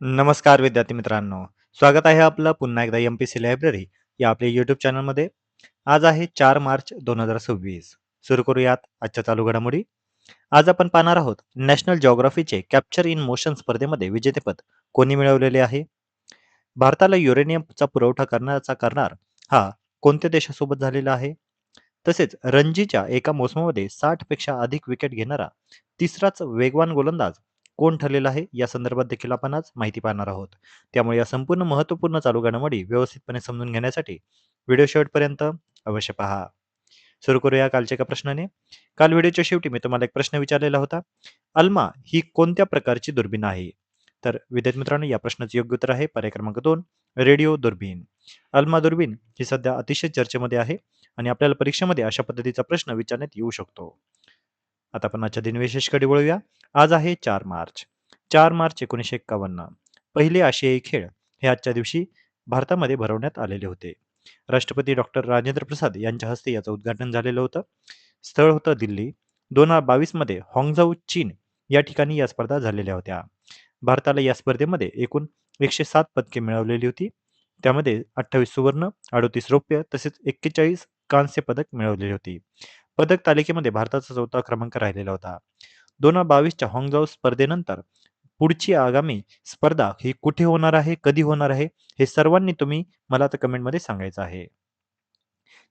नमस्कार विद्यार्थी मित्रांनो. स्वागत आहे आपलं पुन्हा एकदा एम-पी-सी लायब्ररी या आपल्या यूट्यूब चॅनलमध्ये. आज आहे 4 मार्च 2026. सुरू करूयात आजच्या चालू घडामोडी. आज आपण पाहणार आहोत नॅशनल जिओग्राफीचे कॅप्चर इन मोशन स्पर्धेमध्ये विजेतेपद कोणी मिळवलेले आहे. भारताला युरेनियमचा पुरवठा करण्याचा करार हा कोणत्या देशासोबत झालेला आहे. तसेच रणजीच्या एका मोसमामध्ये 60 पेक्षा अधिक विकेट घेणारा तिसराच वेगवान गोलंदाज कोण ठरलेला आहे या संदर्भात देखील आपण आज माहिती पाहणार आहोत. त्यामुळे या संपूर्ण महत्त्वपूर्ण चालू घडामोडी व्यवस्थितपणे समजून घेण्यासाठी व्हिडिओ शेवटपर्यंत अवश्य पहा. सुरू करूया कालच्या एका प्रश्नाने. काल व्हिडिओच्या शेवटी मी तुम्हाला एक प्रश्न विचारलेला होता. अल्मा ही कोणत्या प्रकारची दुर्बीण आहे? तर विद्यार्थी मित्रांनो, या प्रश्नाचे योग्य उत्तर आहे पर्याय क्रमांक 2, रेडिओ दुर्बीण. अल्मा दुर्बीण ही सध्या अतिशय चर्चेमध्ये आहे आणि आपल्याला परीक्षेमध्ये अशा पद्धतीचा प्रश्न विचारण्यात येऊ शकतो. आता आपण आजच्या दिनविशेषकडे वळूया. आज आहे 4 मार्च. 4 मार्च 1951 पहिले आशियाई खेळ हे आजच्या दिवशी भारतामध्ये भरवण्यात आलेले होते. राष्ट्रपती डॉक्टर राजेंद्र प्रसाद यांच्या हस्ते याचं उद्घाटन झालेलं होतं. स्थळ होतं दिल्ली. 2022 मध्ये हाँगझाऊ, चीन या ठिकाणी या स्पर्धा झालेल्या होत्या. भारताला या स्पर्धेमध्ये एकूण 107 पदके मिळवलेली होती. त्यामध्ये 28 सुवर्ण, 38 रौप्य तसेच 41 कांस्य पदक मिळवलेली होती. पदक तालिकेमध्ये भारताचा चौथा क्रमांक राहिलेला होता. 2022च्या हाँगझाऊ स्पर्धेनंतर पुढची आगामी स्पर्धा ही कुठे होणार आहे, कधी होणार आहे, हे सर्वांनी तुम्ही मला आता कमेंटमध्ये सांगायचं आहे.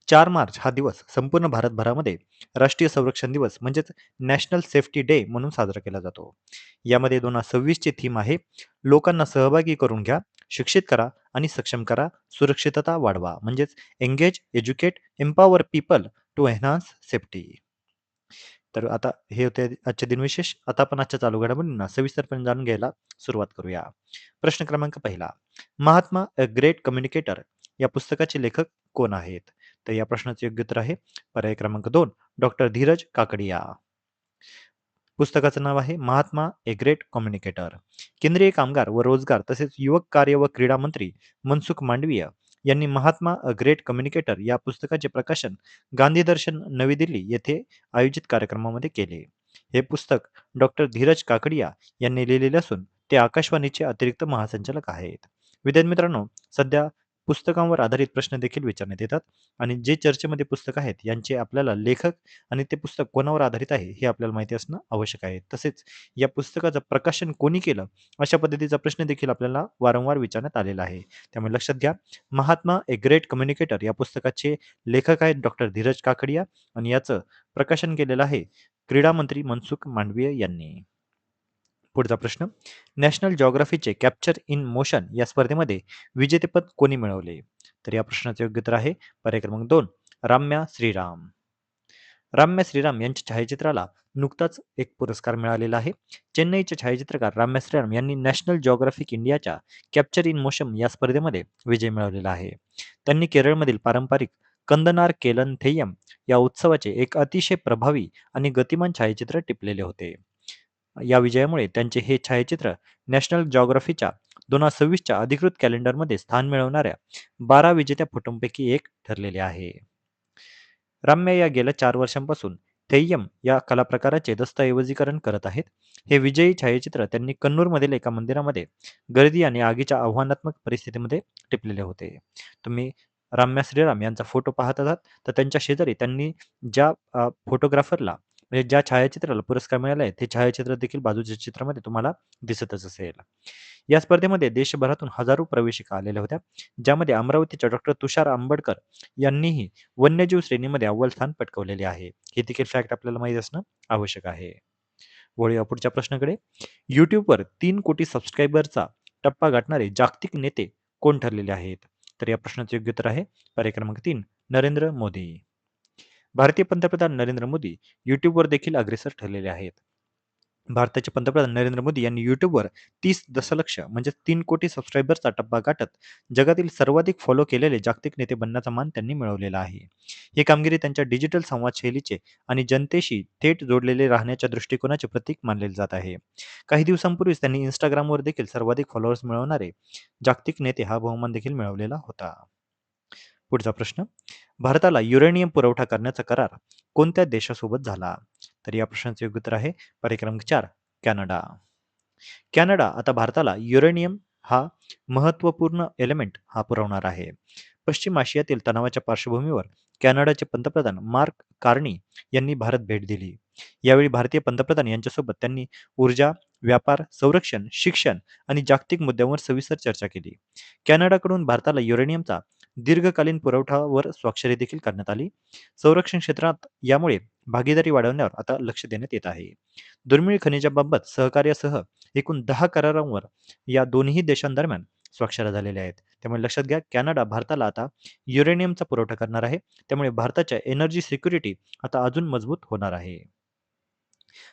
4 मार्च हा दिवस संपूर्ण भारतभरामध्ये राष्ट्रीय संरक्षण दिवस म्हणजेच नॅशनल सेफ्टी डे म्हणून साजरा केला जातो. यामध्ये 2026 ची थीम आहे, लोकांना सहभागी करून घ्या, शिक्षित करा आणि सक्षम करा, सुरक्षितता वाढवा. म्हणजेच engage, educate, empower people to enhance safety. तर आता हे होते आजचे दिनविशेष. आता आपण आजच्या चालू घडामोडींना सविस्तरपणे जाणून घ्यायला सुरुवात करूया. प्रश्न क्रमांक पहिला. महात्मा अ ग्रेट कम्युनिकेटर या पुस्तकाचे लेखक कोण आहेत? तर या प्रश्नाचे योग्य उत्तर आहे पर्याय क्रमांक 2, डॉक्टर धीरज काकडिया. पुस्तकाचं नाव आहे महात्मा ए ग्रेट कम्युनिकेटर. केंद्रीय कामगार व रोजगार तसेच युवक कार्य व क्रीडा मंत्री मनसुख मांडवीय यांनी महात्मा अ ग्रेट कम्युनिकेटर या पुस्तकाचे प्रकाशन गांधी दर्शन नवी दिल्ली येथे आयोजित कार्यक्रमामध्ये केले. हे पुस्तक डॉक्टर धीरज काकडिया यांनी लिहिलेले असून ते आकाशवाणीचे अतिरिक्त महासंचालक आहेत. विद्यार्थी मित्रांनो, सध्या पुस्तकांवर आधारित प्रश्न देखील विचारण्यात येतात आणि जे चर्चेमध्ये पुस्तक आहेत यांचे आपल्याला लेखक आणि ते पुस्तक कोणावर आधारित आहे हे आपल्याला माहिती असणं आवश्यक आहे. तसेच या पुस्तकाचं प्रकाशन कोणी केलं अशा पद्धतीचा प्रश्न देखील आपल्याला वारंवार विचारण्यात आलेला आहे. त्यामुळे लक्षात घ्या, महात्मा ए ग्रेट कम्युनिकेटर या पुस्तकाचे लेखक आहेत डॉक्टर धीरज काकडिया आणि याचं प्रकाशन केलेलं आहे क्रीडा मंत्री मनसुख मांडवीय यांनी. पुढचा प्रश्न. नॅशनल जिओग्राफीचे कॅप्चर इन मोशन या स्पर्धेमध्ये विजेतेपद कोणी मिळवले? तर या प्रश्नाचे योग्य उत्तर आहे पर्याय क्रमांक 2, राम्या श्रीराम. राम्या श्रीराम यांच्या छायाचित्राला नुकताच एक पुरस्कार मिळालेला आहे. चेन्नईचे छायाचित्रकार राम्या श्रीराम यांनी नॅशनल जिओग्राफिक इंडियाच्या कॅप्चर इन मोशन या स्पर्धेमध्ये विजय मिळवलेला आहे. त्यांनी केरळमधील पारंपरिक कंदनार केलन थेय्यम या उत्सवाचे एक अतिशय प्रभावी आणि गतिमान छायाचित्र टिपलेले होते. या विजयामुळे त्यांचे हे छायाचित्र नॅशनल जिओग्राफीच्या 2026च्या अधिकृत कॅलेंडरमध्ये स्थान मिळवणाऱ्या 12 विजेत्या फोटोंपैकी एक ठरलेले आहे. रम्या या गेल्या 4 वर्षांपासून थेय्यम या कलाप्रकाराचे दस्तऐवजीकरण करत आहेत. हे विजयी छायाचित्र त्यांनी कन्नूरमधील एका मंदिरामध्ये गर्दी आणि आगीच्या आव्हानात्मक परिस्थितीमध्ये टिपलेले होते. तुम्ही राम्या श्रीराम यांचा फोटो पाहत आहात, तर त्यांच्या शेजारी त्यांनी ज्या फोटोग्राफरला म्हणजे ज्या छायाचित्राला पुरस्कार मिळाला आहे, ते छायाचित्र देखील बाजूच्या चित्रामध्ये तुम्हाला दिसतच असेल. या स्पर्धेमध्ये देशभरातून हजारो प्रवेशिका आलेल्या होत्या, ज्यामध्ये अमरावतीच्या डॉक्टर तुषार आंबडकर यांनीही वन्यजीव श्रेणीमध्ये अव्वल स्थान पटकावलेले आहे. हे देखील फॅक्ट आपल्याला माहिती असणं आवश्यक आहे. वळूया पुढच्या प्रश्नाकडे. YouTubeवर 3 कोटी सबस्क्रायबरचा टप्पा गाठणारे जागतिक नेते कोण ठरलेले आहेत? तर या प्रश्नाचे योग्य उत्तर आहे पर्याय क्रमांक 3, नरेंद्र मोदी. भारतीय पंतप्रधान नरेंद्र मोदी YouTubeवर देखील अग्रेसर ठरलेले आहेत. भारताचे पंतप्रधान नरेंद्र मोदी यांनी YouTubeवर 30 दशलक्ष म्हणजे 3 कोटी सबस्क्रायबरचा टप्पा गाठत जगातील सर्वाधिक फॉलो केलेले जागतिक नेते बनण्याचा मान त्यांनी मिळवलेला आहे. ही कामगिरी त्यांच्या डिजिटल संवाद शैलीचे आणि जनतेशी थेट जोडलेले राहण्याच्या दृष्टिकोनाचे प्रतीक मानले जात आहे. काही दिवसांपूर्वीच त्यांनी Instagramवर देखील सर्वाधिक फॉलोअर्स मिळवणारे जागतिक नेते हा बहुमान देखील मिळवलेला होता. पुढचा प्रश्न. भारताला युरेनियम पुरवठा करण्याचा करार कोणत्या देशासोबत झाला? तर या प्रश्नाचे योग्य उत्तर आहे पर्याय क्रमांक 4, कॅनडा. कॅनडा आता भारताला युरेनियम हा महत्त्वपूर्ण एलिमेंट हा पुरवणार आहे. पश्चिम आशियातील तणावाच्या पार्श्वभूमीवर कॅनडाचे पंतप्रधान मार्क कार्नी यांनी भारत भेट दिली. यावेळी भारतीय पंतप्रधान यांच्यासोबत त्यांनी ऊर्जा, व्यापार, संरक्षण, शिक्षण आणि जागतिक मुद्द्यांवर सविस्तर चर्चा केली. कॅनडाकडून भारताला युरेनियमचा दीर्घकालीन पुरवठावर स्वाक्षरी देखील करण्यात आली. संरक्षण क्षेत्रात यामुळे भागीदारी वाढवण्यावर आता लक्ष देण्यात येत आहे. दुर्मिळ खनिजाबाबत सहकार्यासह एकूण 10 करारांवर या दोन्ही देशांदरम्यान स्वाक्षऱ्या झालेल्या आहेत. त्यामुळे लक्षात घ्या, कॅनडा भारताला आता युरेनियमचा पुरवठा करणार आहे. त्यामुळे भारताच्या एनर्जी सिक्युरिटी आता अजून मजबूत होणार आहे.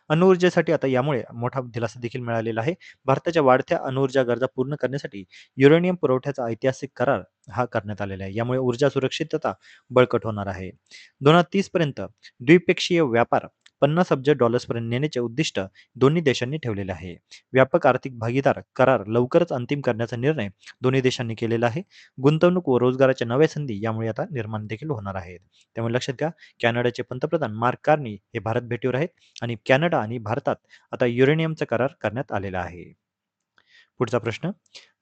अणुऊर्जेसाठी आता यामुळे मोठा दिलासा देखील मिळालेला आहे. भारताच्या वाढत्या अणुऊर्जा गरजा पूर्ण करण्यासाठी युरेनियम पुरवठ्याचा ऐतिहासिक करार हा करण्यात आलेला आहे. यामुळे ऊर्जा सुरक्षितता बळकट होणार आहे. 2030 पर्यंत द्विपक्षीय व्यापार $50 अब्ज पर्यंत नेण्याचे उद्दिष्ट दोन्ही देशांनी ठेवलेले आहे. व्यापक आर्थिक भागीदार करार लवकरच अंतिम करण्याचा निर्णय दोन्ही देशांनी केलेला आहे. गुंतवणूक व रोजगाराच्या नव्या संधी यामुळे आता निर्माण देखील होणार आहेत. त्यामुळे लक्षात घ्या, कॅनडाचे पंतप्रधान मार्क कार्नी हे भारत भेटीवर आहेत आणि कॅनडा आणि भारतात आता युरेनियमचा करार करण्यात आलेला आहे. पुढचा प्रश्न,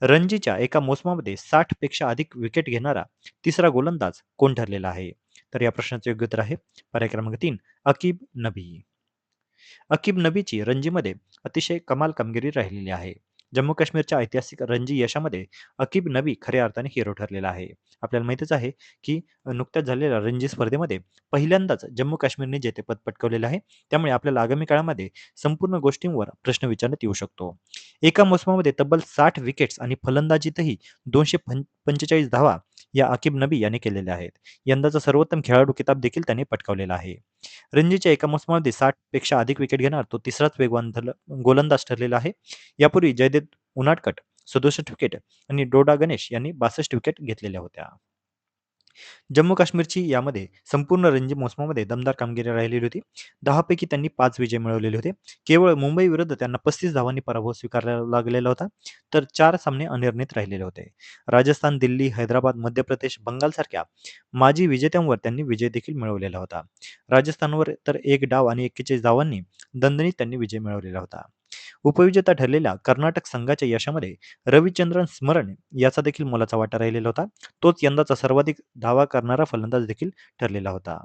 रणजीच्या एका मोसमामध्ये 60 पेक्षा अधिक विकेट घेणारा तिसरा गोलंदाज कोण ठरलेला आहे? तर या प्रश्नाचे योग्य उत्तर आहे पर्याय क्रमांक 3, अकीब नबी. अकीब नबीची रणजीमध्ये अतिशय कमाल कामगिरी राहिलेली आहे. जम्मू काश्मीरच्या ऐतिहासिक रणजी यशामध्ये अकीब नबी खऱ्या अर्थाने हिरो ठरलेला आहे. आपल्याला माहितच आहे की नुकत्याच झालेल्या रणजी स्पर्धेमध्ये पहिल्यांदाच जम्मू काश्मीरने जेतेपद पटकावलेलं आहे. त्यामुळे आपल्याला आगामी काळामध्ये संपूर्ण गोष्टींवर प्रश्न विचारण्यात येऊ शकतो. एका मोसमामध्ये तब्बल 60 विकेट्स आणि फलंदाजीतही 245 धावा या अकीब नबी याने केलेल्या आहेत. यंदाचा सर्वोत्तम खेळाडू किताब देखील त्याने पटकावलेला आहे. रणजीच्या एका मोसमामध्ये 60 पेक्षा अधिक विकेट घेणार तो तिसराच वेगवान गोलंदाज ठरलेला आहे. यापूर्वी जयदेव उनाडकट 67 विकेट आणि डोडा गणेश यांनी 62 विकेट घेतलेल्या होत्या. जम्मू काश्मीरची यामध्ये संपूर्ण रणजी मोसमामध्ये दमदार कामगिरी राहिलेली होती. 10 पैकी त्यांनी 5 विजय मिळवलेले होते. केवळ मुंबई विरुद्ध त्यांना 35 धावांनी पराभव स्वीकारावा लागलेला होता. तर 4 सामने अनिर्णित राहिलेले होते. राजस्थान, दिल्ली, हैदराबाद, मध्य प्रदेश, बंगालसारख्या माजी विजेत्यांवर त्यांनी विजय देखील मिळवलेला होता. राजस्थानवर तर 1 डाव आणि 41 धावांनी दणदणीत त्यांनी विजय मिळवलेला होता. उपविजेता ठरलेल्या कर्नाटक संघाच्या यशामध्ये रविचंद्रन स्मरण याचा देखील मोलाचा वाटा राहिलेला होता. तोच यंदाचा सर्वाधिक धावा करणारा फलंदाज देखील ठरलेला होता.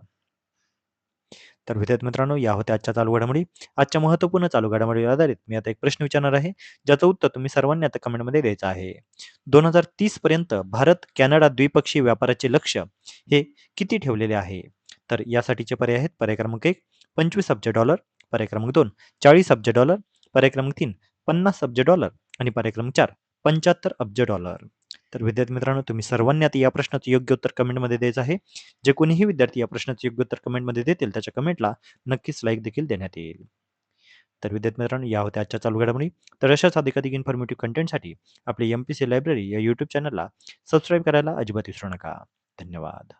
तर विद्यार्थी मित्रांनो, या होत्या आजच्या चालू घडामोडी. आजच्या महत्त्वपूर्ण चालू घडामोडीवर आधारित मी आता एक प्रश्न विचारणार आहे, ज्याचं उत्तर तुम्ही सर्वांनी आता कमेंटमध्ये द्यायचं आहे. 2030 पर्यंत भारत कॅनडा द्विपक्षीय व्यापाराचे लक्ष्य हे किती ठेवलेले आहे? तर यासाठीचे पर्याय आहेत पर्याय क्रमांक 1, $25 अब्ज, पर्याय क्रमांक 2, $40 अब्ज, पर्याय क्रमांक 3, $50 अब्ज आणि पर्याय क्रमांक 4, $75 अब्ज. तर विद्यार्थी मित्रांनो, तुम्ही सर्वांनी आता या प्रश्नाचं योग्य उत्तर कमेंटमध्ये द्यायचं आहे. जे कोणीही विद्यार्थी या प्रश्नाचे योग्य उत्तर कमेंटमध्ये देतील त्याच्या कमेंटला नक्कीच लाईक देखील देण्यात येईल. तर विद्यार्थी मित्रांनो, या होत्या आजच्या चालू घडामोडी. तर अशाच अधिकाधिक इन्फॉर्मेटिव्ह कंटेंटसाठी आपली MPC लायब्ररी या यूट्यूब चॅनलला सबस्क्राईब करायला अजिबात विसरू नका. धन्यवाद.